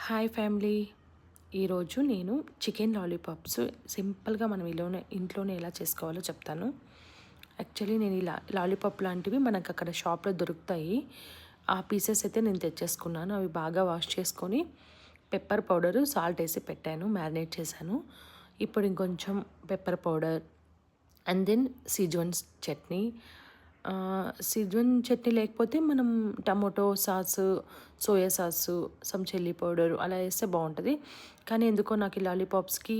Hi family. ఈరోజు నేను chicken lollipops సింపుల్గా మనం ఇంట్లోనే ఎలా చేసుకోవాలో చెప్తాను. యాక్చువల్లీ నేను ఇలా లాలీపాప్ లాంటివి మనకు అక్కడ షాప్లో దొరుకుతాయి. ఆ పీసెస్ అయితే నేను తెచ్చేసుకున్నాను. అవి బాగా వాష్ చేసుకొని పెప్పర్ పౌడరు సాల్ట్ వేసి పెట్టాను, మ్యారినేట్ చేశాను. ఇప్పుడు ఇంకొంచెం pepper powder and then schezwan chutney. Schezwan chutney లేకపోతే మనం tomato sauce, soya sauce, some chilli powder అలా వేస్తే బాగుంటుంది. కానీ ఎందుకో నాకు ఈ లాలీపాప్స్కి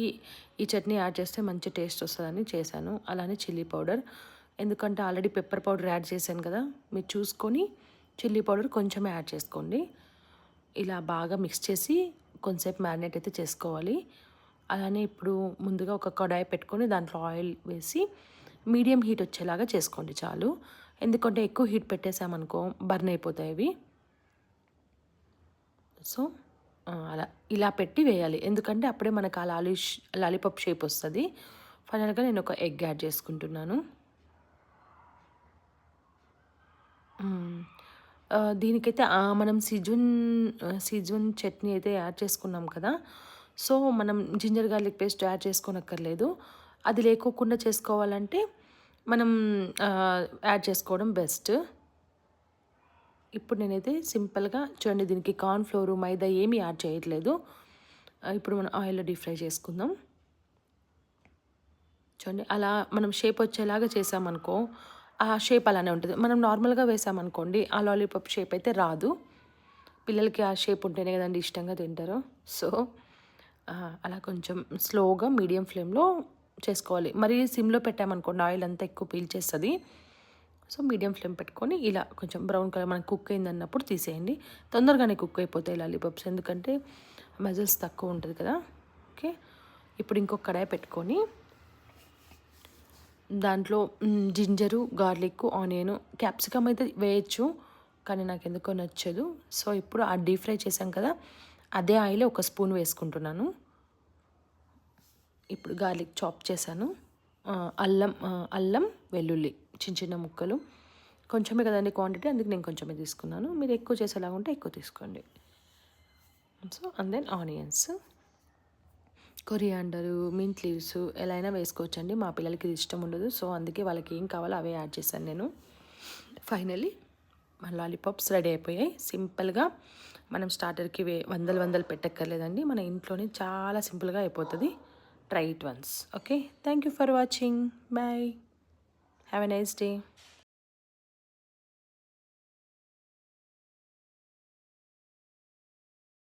ఈ చట్నీ యాడ్ చేస్తే మంచి టేస్ట్ వస్తుందని చేశాను. అలానే చిల్లీ పౌడర్, ఎందుకంటే ఆల్రెడీ పెప్పర్ పౌడర్ యాడ్ చేశాను కదా, మీరు చూసుకొని చిల్లీ పౌడర్ కొంచెం యాడ్ చేసుకోండి. ఇలా బాగా మిక్స్ చేసి కొంచెంసేపు మ్యారినేట్ అయితే చేసుకోవాలి. అలానే ఇప్పుడు ముందుగా ఒక కడాయి పెట్టుకొని దాంట్లో ఆయిల్ వేసి మీడియం హీట్ వచ్చేలాగా చేసుకోండి చాలు. ఎందుకంటే ఎక్కువ హీట్ పెట్టేసామనుకో బర్న్ అయిపోతాయి అవి. సో అలా ఇలా పెట్టి వేయాలి, ఎందుకంటే అప్పుడే మనకు ఆ లాలీపాప్ షేప్ వస్తుంది. ఫైనల్గా నేను ఒక ఎగ్ యాడ్ చేసుకుంటున్నాను. దీనికైతే మనం సిజున్ చట్నీ అయితే యాడ్ చేసుకున్నాం కదా, సో మనం జింజర్ గార్లిక్ పేస్ట్ యాడ్ చేసుకోనక్కర్లేదు. అది లేకోకుండా చేసుకోవాలంటే మనం యాడ్ చేసుకోవడం బెస్ట్. ఇప్పుడు నేనైతే సింపుల్గా చూడండి, దీనికి కార్న్ ఫ్లోరు మైదా ఏమీ యాడ్ చేయట్లేదు. ఇప్పుడు మనం ఆయిల్లో డీప్ ఫ్రై చేసుకుందాం. చూడండి, అలా మనం షేప్ వచ్చేలాగా చేసామనుకో ఆ షేప్ అలానే ఉంటుంది. మనం నార్మల్గా వేసామనుకోండి ఆ లాలీపాప్ షేప్ అయితే రాదు. పిల్లలకి ఆ షేప్ ఉంటేనే కదండి ఇష్టంగా తింటారు. సో అలా కొంచెం స్లోగా మీడియం ఫ్లేమ్లో చేసుకోవాలి. మరి సిమ్లో పెట్టామనుకోండి ఆయిల్ అంతా ఎక్కువ పీల్చేస్తుంది. సో మీడియం ఫ్లేమ్ పెట్టుకొని ఇలా కొంచెం బ్రౌన్ కలర్ మనకు కుక్ అయిందన్నప్పుడు తీసేయండి. తొందరగానే కుక్ అయిపోతాయి లాలీపాప్స్, ఎందుకంటే మజిల్స్ తక్కువ ఉంటుంది కదా. ఓకే, ఇప్పుడు ఇంకొక కడాయి పెట్టుకొని దాంట్లో జింజరు, గార్లిక్, ఆనియన్, క్యాప్సికమ్ అయితే వేయచ్చు, కానీ నాకు ఎందుకో నచ్చదు. సో ఇప్పుడు ఆ డీప్ ఫ్రై చేసాం కదా, అదే ఆయిల్ ఒక స్పూన్ వేసుకుంటున్నాను. ఇప్పుడు గార్లిక్ చాప్ చేశాను. అల్లం వెల్లుల్లి చిన్న చిన్న ముక్కలు, కొంచెమే కదండి క్వాంటిటీ, అందుకు నేను కొంచెమే తీసుకున్నాను. మీరు ఎక్కువ చేసేలాగా ఉంటే ఎక్కువ తీసుకోండి. So and then onions, coriander, mint leaves ఎలా అయినా వేసుకోవచ్చండి. మా పిల్లలకి ఇది ఇష్టం ఉండదు, సో అందుకే వాళ్ళకి ఏం కావాలో అవే యాడ్ చేశాను నేను. ఫైనల్లీ మన లాలీపాప్స్ రెడీ అయిపోయాయి. సింపుల్గా మనం స్టార్టర్కి వందలు పెట్టక్కర్లేదండి, మన ఇంట్లోనే చాలా సింపుల్గా అయిపోతుంది. Try it once. Okay, thank you for watching. Bye. Have a nice day.